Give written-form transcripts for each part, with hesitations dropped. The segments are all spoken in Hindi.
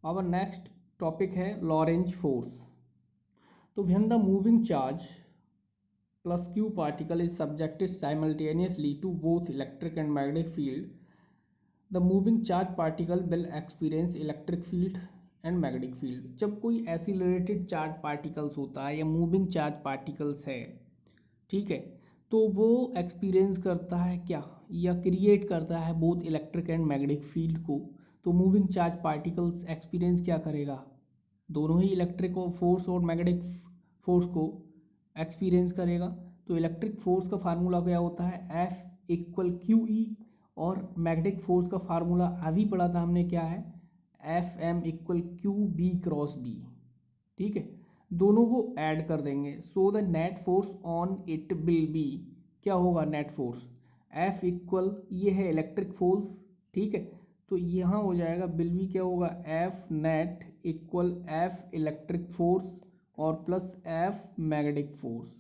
आवर नेक्स्ट टॉपिक है लॉरेंज फोर्स। तो when the moving charge plus q particle is subjected simultaneously to both electric and magnetic field, the moving charge particle will experience electric field and magnetic field। जब कोई एक्सीलरेटेड चार्ज पार्टिकल्स होता है या मूविंग चार्ज पार्टिकल्स है, ठीक है, तो वो एक्सपीरियंस करता है क्या या क्रिएट करता है both electric and magnetic field को। तो मूविंग चार्ज पार्टिकल्स एक्सपीरियंस क्या करेगा, दोनों ही इलेक्ट्रिक फोर्स और मैग्नेटिक फोर्स को एक्सपीरियंस करेगा। तो इलेक्ट्रिक फोर्स का फार्मूला क्या होता है, F इक्वल क्यू ई, और मैग्नेटिक फोर्स का फार्मूला अभी पढ़ा था हमने, क्या है, F M equal Q B cross B. ठीक है, दोनों को ऐड कर देंगे। So the net force on it will be, क्या होगा नेट फोर्स, F इक्वल, ये है इलेक्ट्रिक फोर्स, ठीक है, तो यहाँ हो जाएगा विल बी क्या होगा, F net equal F electric force और प्लस F मैग्नेटिक फोर्स।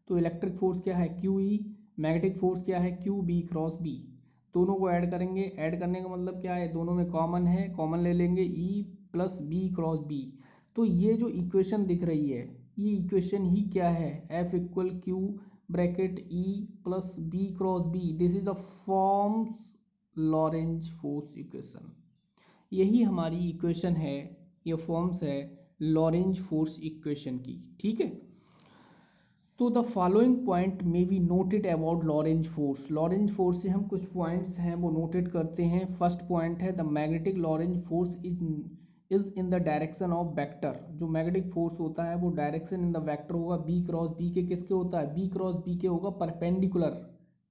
तो इलेक्ट्रिक फोर्स क्या है क्यू ई, मैग्नेटिक फोर्स क्या है क्यू बी क्रॉस बी। दोनों को ऐड करेंगे, ऐड करने का मतलब क्या है, दोनों में कॉमन है, कॉमन ले लेंगे, E plus B cross B. तो ये जो इक्वेशन दिख रही है, ये इक्वेशन ही क्या है, F equal Q bracket E plus B cross B, this is the forms Lorentz force equation. यही हमारी इक्वेशन है, ये फॉर्म्स है लॉरेंज फोर्स इक्वेशन की। ठीक है, तो द फॉलोइंग पॉइंट में be noted about Lorentz force. Lorentz force से हम कुछ पॉइंट्स हैं वो नोटेड करते हैं। फर्स्ट पॉइंट है the magnetic Lorentz force is in the direction of vector. जो मैग्नेटिक फोर्स होता है वो डायरेक्शन इन द वेक्टर होगा, बी क्रॉस बी के किसके होता है, बी क्रॉस बी के होगा परपेंडिकुलर।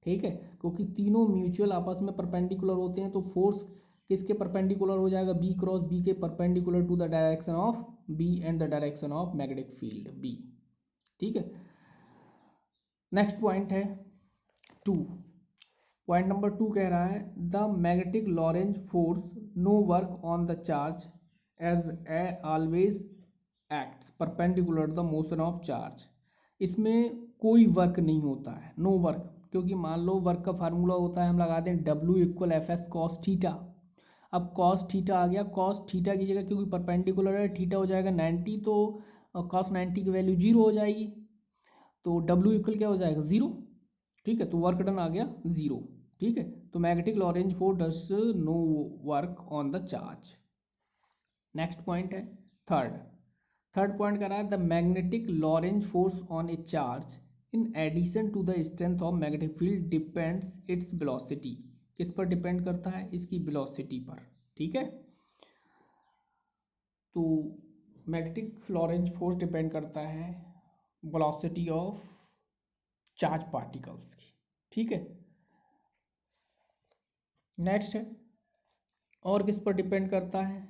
ठीक है, क्योंकि तीनों म्यूचुअल आपस में परपेंडिकुलर होते हैं, तो फोर्स किसके परपेंडिकुलर हो जाएगा, बी क्रॉस बी के perpendicular to the direction of B and the direction of magnetic field B. ठीक है, नेक्स्ट पॉइंट है 2, पॉइंट नंबर 2 कह रहा है the magnetic Lorentz force no work on the charge as a always acts perpendicular the motion of charge. इसमें कोई वर्क नहीं होता है, नो वर्क, क्योंकि मान लो वर्क का फार्मूला होता है, हम लगा दें W equal F S cos theta. अब कॉस थीटा आ गया, कॉस थीटा की जगह क्योंकि परपेंडिकुलर है, थीटा हो जाएगा 90, तो कॉस 90 की वैल्यू 0 हो जाएगी, तो W इक्वल क्या हो जाएगा 0। ठीक है, तो वर्क डन आ गया 0। ठीक है, तो magnetic Lorentz force does no work on the charge. Next point है थर्ड पॉइंट कर रहा है the magnetic Lorentz force on a charge in addition to the strength of magnetic field depends its velocity. किस पर डिपेंड करता है, इसकी वेलोसिटी पर। ठीक है, तो मैग्नेटिक लॉरेंज फोर्स डिपेंड करता है वेलोसिटी ऑफ चार्ज पार्टिकल्स की। ठीक है, नेक्स्ट है और किस पर डिपेंड करता है,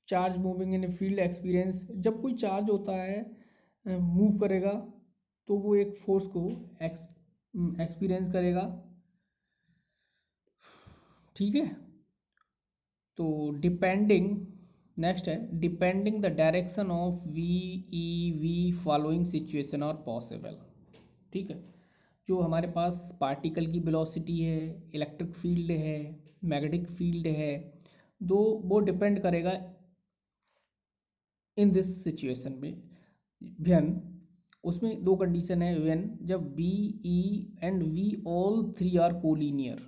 charge moving in field experience. जब कोई चार्ज होता है मूव करेगा तो वो एक फोर्स को एक्सपीरियंस करेगा। ठीक है, तो डिपेंडिंग, नेक्स्ट है depending the direction of V E V following situation are possible. ठीक है, जो हमारे पास पार्टिकल की वेलोसिटी है, इलेक्ट्रिक फील्ड है, मैग्नेटिक फील्ड है, दो वो डिपेंड करेगा इन दिस सिचुएशन में। व्हेन, उसमें दो कंडीशन है, व्हेन जब B E and V all three are collinear,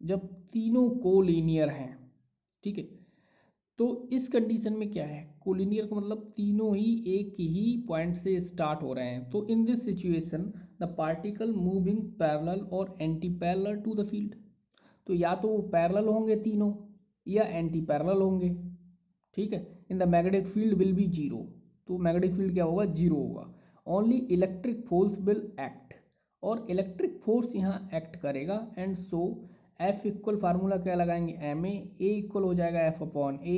जब तीनों कोलीनियर हैं। ठीक है, तो इस कंडीशन में क्या है, कोलिनियर का मतलब तीनों ही एक ही पॉइंट से स्टार्ट हो रहे हैं। तो in this situation the particle moving parallel और anti parallel to the field. तो या तो वो पैरेलल होंगे तीनों या एंटी पैरेलल होंगे। ठीक है, in the magnetic field will be zero. तो मैग्नेटिक फील्ड क्या होगा, जीरो होगा। Only electric force will act, और इलेक्ट्रिक फोर्स यहाँ एक्ट करेगा। And so F equal formula क्या लगाएंगे, एम ए इक्वल हो जाएगा एफ अपॉन ए,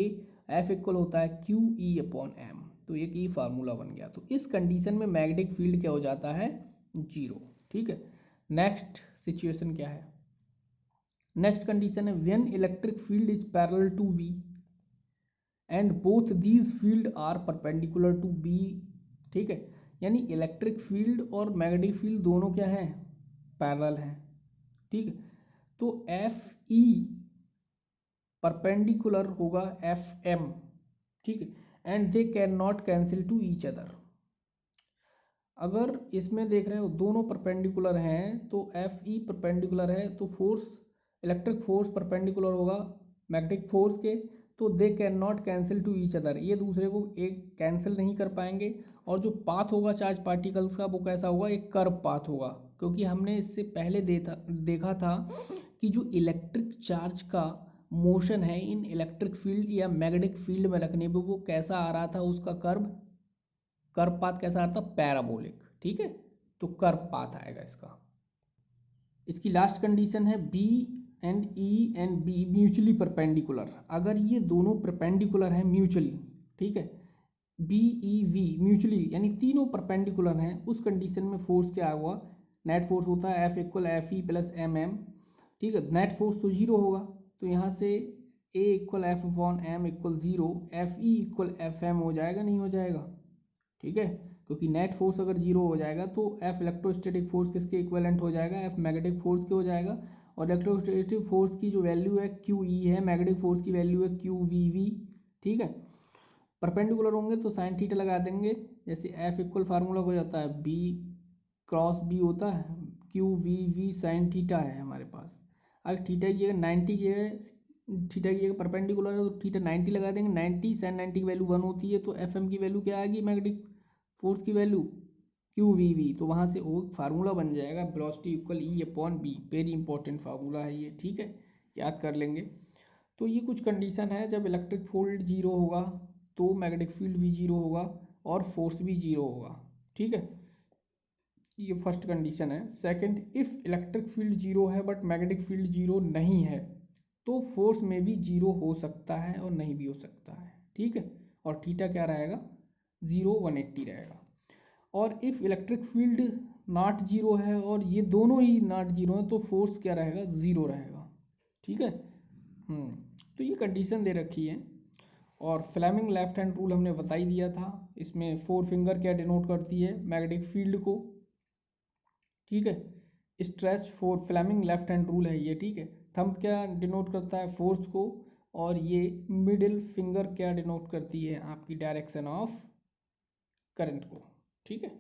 एफ इक्वल होता है क्यू ई अपॉन एम। तो एक ही फार्मूला बन गया। तो इस कंडीशन में मैग्नेटिक फील्ड क्या हो जाता है, जीरो। ठीक है, नेक्स्ट सिचुएशन क्या है, नेक्स्ट कंडीशन है when electric field is parallel to V and both these field are perpendicular to B. ठीक है, यानी इलेक्ट्रिक फील्ड और मैग्नेटिक फील्ड दोनों क्या हैं, पैरेलल हैं। ठीक है, तो एफ ई परपेंडिकुलर होगा एफ एम ठीक है, and they can not cancel to each other. अगर इसमें देख रहे हो दोनों परपेंडिकुलर हैं तो एफ ई परपेंडिकुलर है तो फोर्स, इलेक्ट्रिक फोर्स परपेंडिकुलर होगा मैग्नेटिक फोर्स के, तो दे can not cancel to each other, ये दूसरे को एक कैंसिल नहीं कर पाएंगे। और जो पाथ होगा चार्ज पार्टिकल्स का वो कैसा होगा, एक कर्व पाथ होगा, क्योंकि हमने इससे पहले देखा था कि जो इलेक्ट्रिक चार्ज का मोशन है इन इलेक्ट्रिक फील्ड या मैग्नेटिक फील्ड में रखने पे वो कैसा आ रहा था, उसका कर्व पाथ कैसा आ रहा था, पैराबोलिक। ठीक है, तो कर्व पाथ आएगा इसका। इसकी लास्ट कंडीशन है B and E and B mutually perpendicular. अगर ये दोनों परपेंडिकुलर हैं म्यूचुअली, ठीक है, बी ई वी म्यूचुअली यानी तीनों परपेंडिकुलर हैं, उस कंडीशन में फोर्स क्या हुआ, नेट फोर्स होता है F equal F E plus M M. ठीक है, नेट फोर्स तो जीरो होगा, तो यहाँ से a equal F upon m equal zero, F e equal F m हो जाएगा, नहीं हो जाएगा। ठीक है, क्योंकि नेट फोर्स अगर जीरो हो जाएगा तो एफ इलेक्ट्रोस्टैटिक फोर्स किसके इक्विवेलेंट हो जाएगा, एफ मैग्नेटिक फोर्स के हो जाएगा। और इलेक्ट्रोस्टैटिक फोर्स की जो वैल्यू है क्यू ई है, मैग्नेटिक फोर्स की वैल्यू है क्यू वी वी। ठीक है, परपेंडिकुलर होंगे तो साइन थीटा लगा देंगे, जैसे एफ इक्वल फार्मूला हो जाता है बी क्रॉस बी होता है, Q V V sine theta है हमारे पास। अगर थीटा की जगह 90 की है, थीटा की जगह परपेंडिकुलर है तो थीटा 90 लगा देंगे, 90 साइन 90 की वैल्यू 1 होती है, तो एफ एम की वैल्यू क्या आएगी, मैग्नेटिक फोर्स की वैल्यू क्यू वी वी, तो वहाँ से वो फार्मूला बन जाएगा velocity equal E upon B. Very important formula है ये, ठीक है, याद कर लेंगे। तो ये कुछ कंडीशन है, जब इलेक्ट्रिक फील्ड जीरो होगा तो मैग्नेटिक फील्ड भी जीरो होगा और फोर्स भी जीरो होगा। ठीक है, ये फर्स्ट कंडीशन है। Second, if electric field zero है बट मैग्नेटिक फील्ड जीरो नहीं है तो फोर्स में भी जीरो हो सकता है और नहीं भी हो सकता है। ठीक है, और थीटा क्या रहेगा, 0 180 रहेगा। और if electric field not zero है और ये दोनों ही नॉट जीरो है तो फोर्स क्या रहेगा, ज़ीरो रहेगा। ठीक है, तो ये कंडीशन दे रखी है। और फ्लेमिंग लेफ्ट हैंड रूल हमने बता ही दिया था, इसमें फोर फिंगर क्या डिनोट करती है, मैग्नेटिक फील्ड को। ठीक है, stretch for Fleming left hand rule है ये। ठीक है, थंब क्या डिनोट करता है, फोर्स को, और ये मिडिल फिंगर क्या डिनोट करती है, आपकी डायरेक्शन ऑफ करंट को। ठीक है,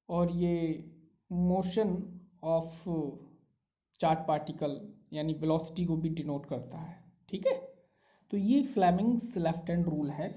और ये मोशन ऑफ चार्ज पार्टिकल यानी वेलोसिटी को भी डिनोट करता है। ठीक है, तो ये फ्लेमिंग्स लेफ्ट हैंड रूल है।